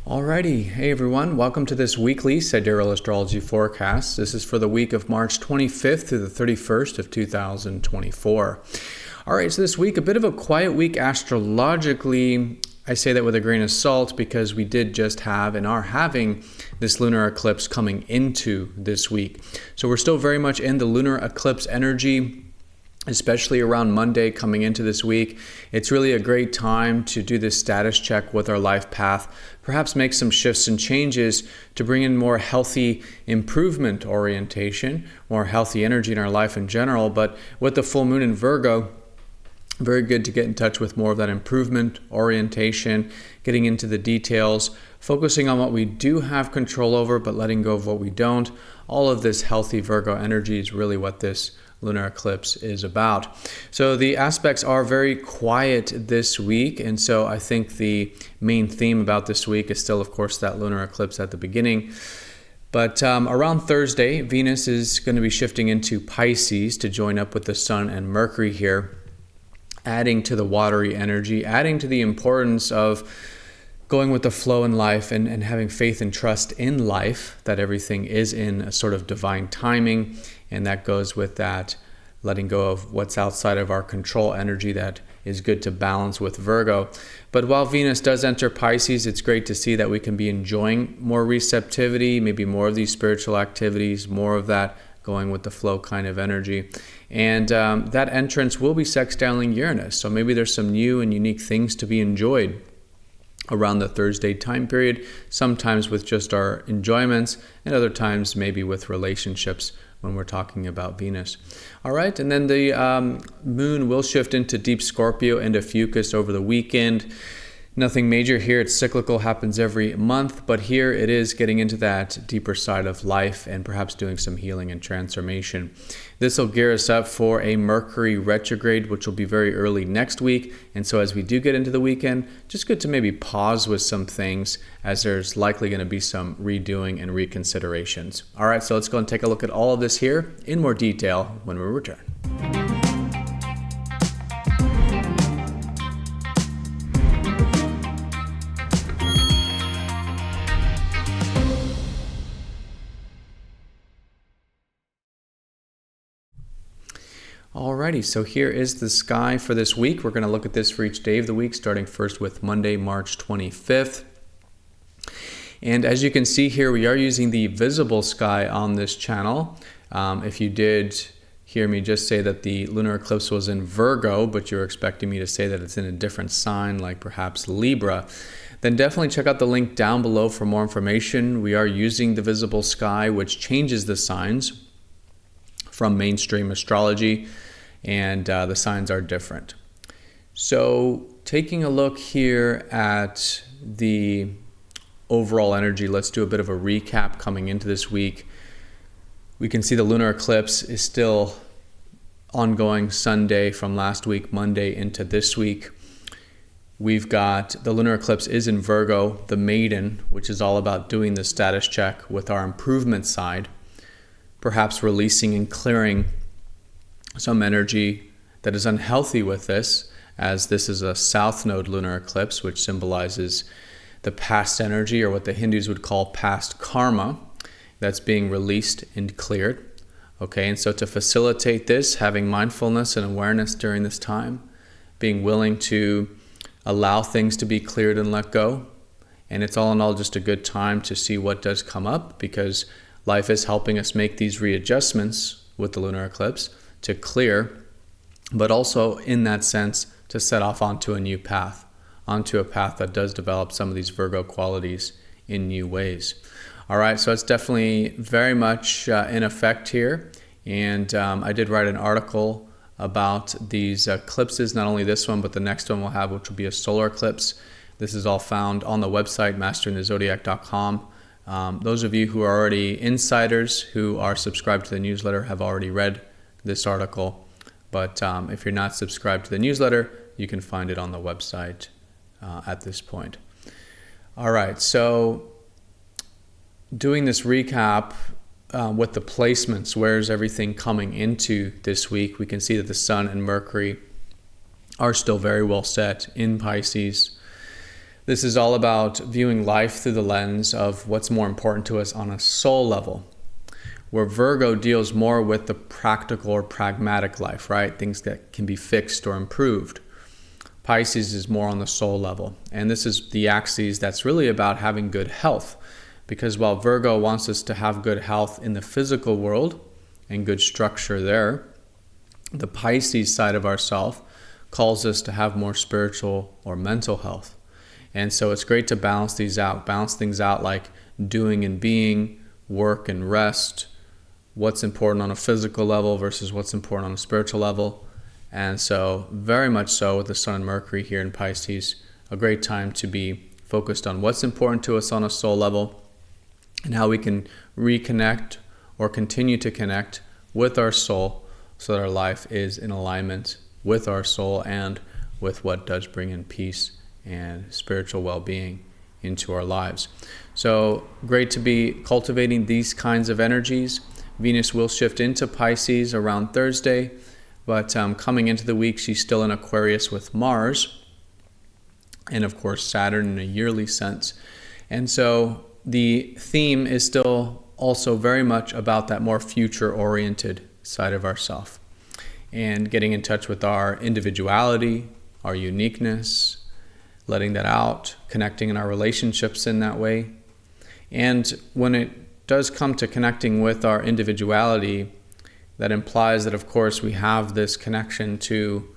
Alrighty, hey everyone, welcome to this weekly Sidereal Astrology forecast. This is for the week of March 25th through the 31st of 2024. Alright, so this week, a bit of a quiet week astrologically. I say that with a grain of salt because we did just have and are having this lunar eclipse coming into this week. So we're still very much in the lunar eclipse energy, especially around Monday coming into this week. It's really a great time to do this status check with our life path, perhaps make some shifts and changes to bring in more healthy improvement orientation, more healthy energy in our life in general. But with the full moon in Virgo, very good to get in touch with more of that improvement orientation, getting into the details, focusing on what we do have control over, but letting go of what we don't. All of this healthy Virgo energy is really what this lunar eclipse is about. So the aspects are very quiet this week, and so I think the main theme about this week is still, of course, that lunar eclipse at the beginning. But around Thursday, Venus is going to be shifting into Pisces to join up with the Sun and Mercury here, adding to the watery energy, adding to the importance of going with the flow in life and having faith and trust in life, that everything is in a sort of divine timing. And that goes with that letting go of what's outside of our control energy that is good to balance with Virgo. But while Venus does enter Pisces, it's great to see that we can be enjoying more receptivity, maybe more of these spiritual activities, more of that going with the flow kind of energy. And that entrance will be sextiling Uranus. So maybe there's some new and unique things to be enjoyed around the Thursday time period, sometimes with just our enjoyments, and other times maybe with relationships when we're talking about Venus. All right, and then the moon will shift into deep Scorpio and Ophiuchus over the weekend. Nothing major here. It's cyclical, happens every month, but here it is getting into that deeper side of life and perhaps doing some healing and transformation. This will gear us up for a Mercury retrograde, which will be very early next week. And so as we do get into the weekend, just good to maybe pause with some things, as there's likely going to be some redoing and reconsiderations. All right, so let's go and take a look at all of this here in more detail when we return. Alrighty, so here is the sky for this week. We're going to look at this for each day of the week, starting first with Monday, March 25th. And as you can see here, we are using the visible sky on this channel. If you did hear me just say that the lunar eclipse was in Virgo, but you're expecting me to say that it's in a different sign, like perhaps Libra, then definitely check out the link down below for more information. We are using the visible sky, which changes the signs from mainstream astrology, and the signs are different. So taking a look here at the overall energy, let's do a bit of a recap coming into this week. We can see the lunar eclipse is still ongoing Sunday from last week, Monday into this week. We've got the lunar eclipse is in Virgo, the maiden, which is all about doing the status check with our improvement side, perhaps releasing and clearing some energy that is unhealthy with this, as this is a south node lunar eclipse, which symbolizes the past energy, or what the Hindus would call past karma, that's being released and cleared. Okay, and so to facilitate this, having mindfulness and awareness during this time, being willing to allow things to be cleared and let go. And it's all in all just a good time to see what does come up, because life is helping us make these readjustments with the lunar eclipse to clear, but also in that sense to set off onto a new path, onto a path that does develop some of these Virgo qualities in new ways. All right, so it's definitely very much in effect here. And I did write an article about these eclipses, not only this one, but the next one we'll have, which will be a solar eclipse. This is all found on the website, masteringthezodiac.com. Those of you who are already insiders, who are subscribed to the newsletter, have already read this article. But if you're not subscribed to the newsletter, you can find it on the website at this point. All right, so doing this recap with the placements, where's everything coming into this week? We can see that the Sun and Mercury are still very well set in Pisces. This is all about viewing life through the lens of what's more important to us on a soul level, where Virgo deals more with the practical or pragmatic life, right? Things that can be fixed or improved. Pisces is more on the soul level. And this is the axis that's really about having good health. Because while Virgo wants us to have good health in the physical world and good structure there, the Pisces side of ourself calls us to have more spiritual or mental health. And so it's great to balance things out like doing and being, work and rest, what's important on a physical level versus what's important on a spiritual level. And so very much so with the Sun and Mercury here in Pisces, a great time to be focused on what's important to us on a soul level and how we can reconnect or continue to connect with our soul so that our life is in alignment with our soul and with what does bring in peace and spiritual well-being into our lives. So great to be cultivating these kinds of energies. Venus will shift into Pisces around Thursday, but coming into the week, she's still in Aquarius with Mars, and of course Saturn in a yearly sense. And so the theme is still also very much about that more future-oriented side of ourself and getting in touch with our individuality, our uniqueness, letting that out, connecting in our relationships in that way. And when it does come to connecting with our individuality, that implies that, of course, we have this connection to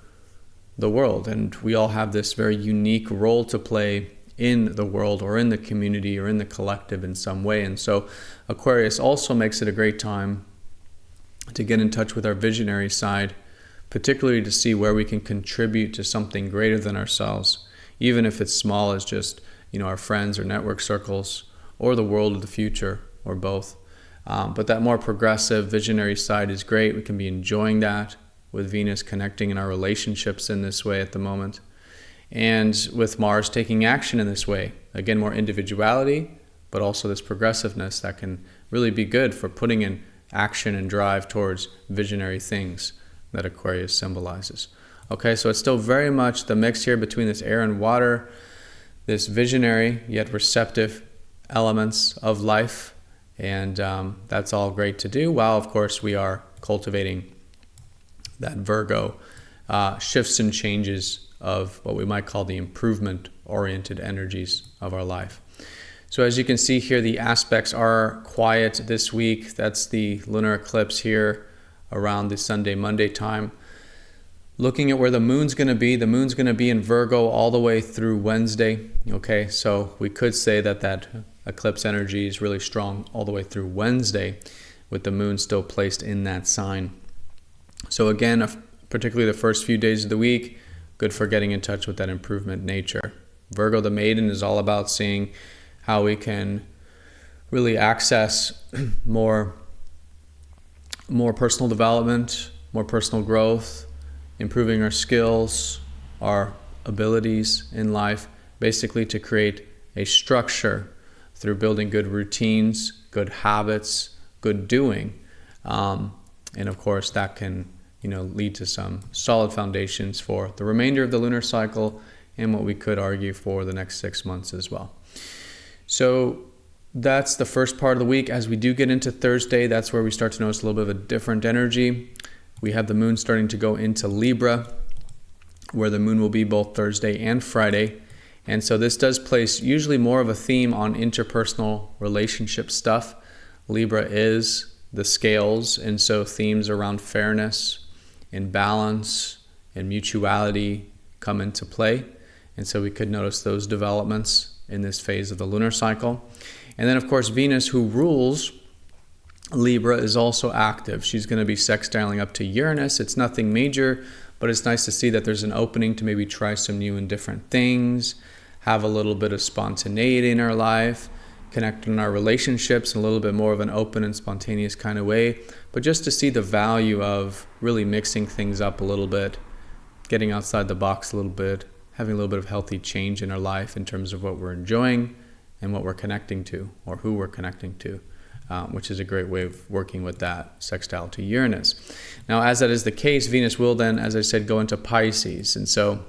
the world, and we all have this very unique role to play in the world or in the community or in the collective in some way. And so Aquarius also makes it a great time to get in touch with our visionary side, particularly to see where we can contribute to something greater than ourselves, even if it's small as just, our friends or network circles or the world of the future or both. But that more progressive visionary side is great. We can be enjoying that with Venus connecting in our relationships in this way at the moment. And with Mars taking action in this way. Again, more individuality, but also this progressiveness that can really be good for putting in action and drive towards visionary things that Aquarius symbolizes. Okay, so it's still very much the mix here between this air and water, this visionary yet receptive elements of life. And that's all great to do, while, of course, we are cultivating that Virgo shifts and changes of what we might call the improvement-oriented energies of our life. So as you can see here, the aspects are quiet this week. That's the lunar eclipse here around the Sunday, Monday time. Looking at where the moon's going to be in Virgo all the way through Wednesday. Okay, so we could say that eclipse energy is really strong all the way through Wednesday, with the moon still placed in that sign. So again, particularly the first few days of the week, good for getting in touch with that improvement nature. Virgo the maiden is all about seeing how we can really access more personal development, more personal growth, improving our skills, our abilities in life, basically to create a structure through building good routines, good habits, good doing. And of course, that can lead to some solid foundations for the remainder of the lunar cycle and what we could argue for the next 6 months as well. So that's the first part of the week. As we do get into Thursday, that's where we start to notice a little bit of a different energy. We have the moon starting to go into Libra, where the moon will be both Thursday and Friday. And so this does place usually more of a theme on interpersonal relationship stuff. Libra is the scales, and so themes around fairness and balance and mutuality come into play. And so we could notice those developments in this phase of the lunar cycle. And then, of course, Venus, who rules Libra, is also active. She's going to be sextiling up to Uranus. It's nothing major, but it's nice to see that there's an opening to maybe try some new and different things, have a little bit of spontaneity in our life, connect in our relationships in a little bit more of an open and spontaneous kind of way, but just to see the value of really mixing things up a little bit, getting outside the box a little bit, having a little bit of healthy change in our life in terms of what we're enjoying and what we're connecting to, or who we're connecting to, which is a great way of working with that sextile to Uranus. Now, as that is the case, Venus will then, as I said, go into Pisces. And so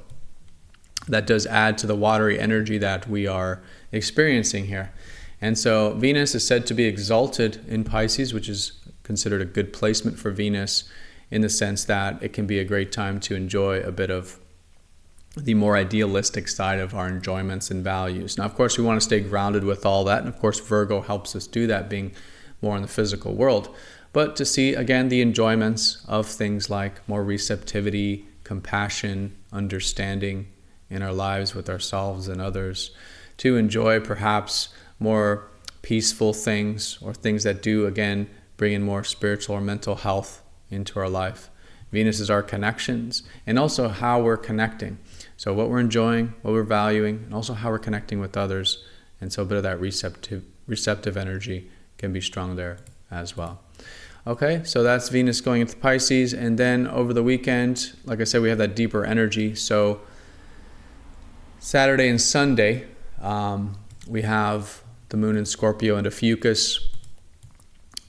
that does add to the watery energy that we are experiencing here. And so Venus is said to be exalted in Pisces, which is considered a good placement for Venus in the sense that it can be a great time to enjoy a bit of the more idealistic side of our enjoyments and values. Now, of course, we want to stay grounded with all that. And of course, Virgo helps us do that, being more in the physical world. But to see, again, the enjoyments of things like more receptivity, compassion, understanding in our lives with ourselves and others, to enjoy perhaps more peaceful things or things that do, again, bring in more spiritual or mental health into our life. Venus is our connections and also how we're connecting. So what we're enjoying, what we're valuing, and also how we're connecting with others. And so a bit of that receptive energy can be strong there as well. Okay, so that's Venus going into Pisces. And then over the weekend, like I said, we have that deeper energy. So Saturday and Sunday, we have the moon in Scorpio and Ophiuchus.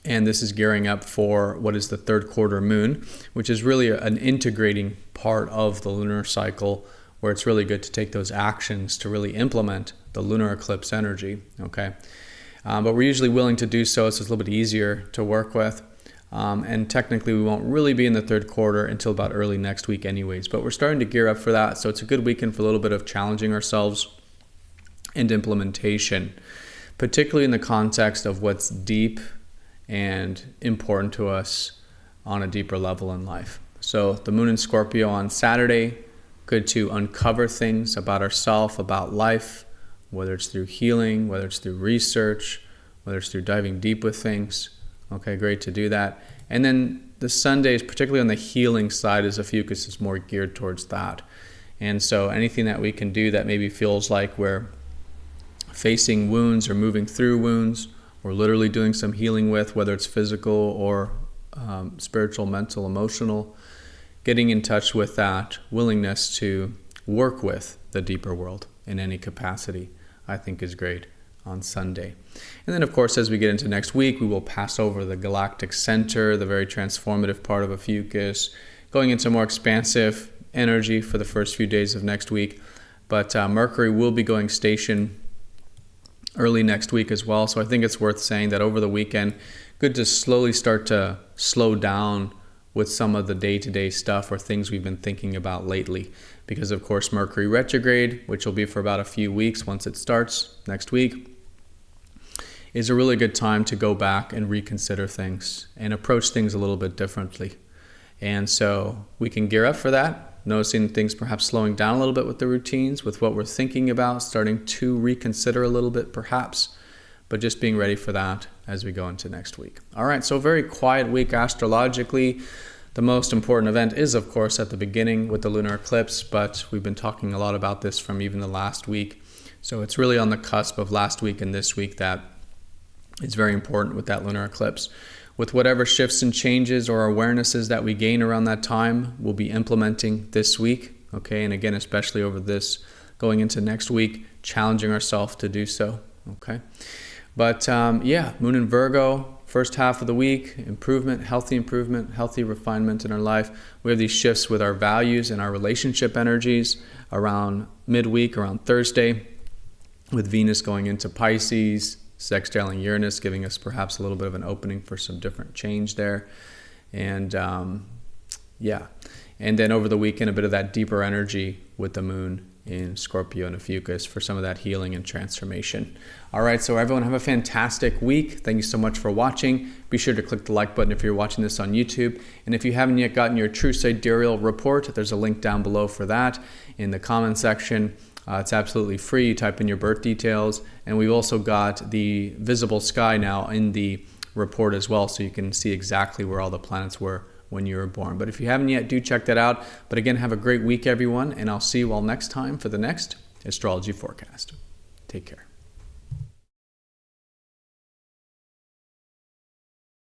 And this is gearing up for what is the third quarter moon, which is really an integrating part of the lunar cycle, where it's really good to take those actions to really implement the lunar eclipse energy, okay? But we're usually willing to do so. It's a little bit easier to work with. And technically, we won't really be in the third quarter until about early next week anyways. But we're starting to gear up for that. So it's a good weekend for a little bit of challenging ourselves and implementation, particularly in the context of what's deep and important to us on a deeper level in life. So the moon in Scorpio on Saturday, good to uncover things about ourselves, about life, whether it's through healing, whether it's through research, whether it's through diving deep with things. Okay, great to do that. And then the Sundays, particularly on the healing side, as Ophiuchus is more geared towards that. And so anything that we can do that maybe feels like we're facing wounds or moving through wounds, or literally doing some healing with, whether it's physical or spiritual, mental, emotional, getting in touch with that willingness to work with the deeper world in any capacity, I think is great on Sunday. And then, of course, as we get into next week, we will pass over the galactic center, the very transformative part of Ophiuchus, going into more expansive energy for the first few days of next week. But Mercury will be going station early next week as well. So I think it's worth saying that over the weekend, good to slowly start to slow down with some of the day-to-day stuff or things we've been thinking about lately. Because, of course, Mercury retrograde, which will be for about a few weeks once it starts next week, is a really good time to go back and reconsider things and approach things a little bit differently. And so we can gear up for that, noticing things perhaps slowing down a little bit with the routines, with what we're thinking about, starting to reconsider a little bit perhaps, but just being ready for that as we go into next week. All right, so very quiet week astrologically. The most important event is, of course, at the beginning with the lunar eclipse, but we've been talking a lot about this from even the last week. So it's really on the cusp of last week and this week that it's very important with that lunar eclipse. With whatever shifts and changes or awarenesses that we gain around that time, we'll be implementing this week, okay? And again, especially over this, going into next week, challenging ourselves to do so, okay? But moon in Virgo, first half of the week, improvement, healthy refinement in our life. We have these shifts with our values and our relationship energies around midweek, around Thursday, with Venus going into Pisces, sextiling Uranus, giving us perhaps a little bit of an opening for some different change there. And and then over the weekend, a bit of that deeper energy with the moon in Scorpio and Ophiuchus for some of that healing and transformation. All right, so everyone have a fantastic week. Thank you so much for watching. Be sure to click the like button if you're watching this on YouTube. And if you haven't yet gotten your True Sidereal report, there's a link down below for that in the comment section. It's absolutely free. You type in your birth details. And we've also got the visible sky now in the report as well, so you can see exactly where all the planets were when you were born. But if you haven't yet, do check that out. But again, have a great week, everyone, and I'll see you all next time for the next astrology forecast. Take care.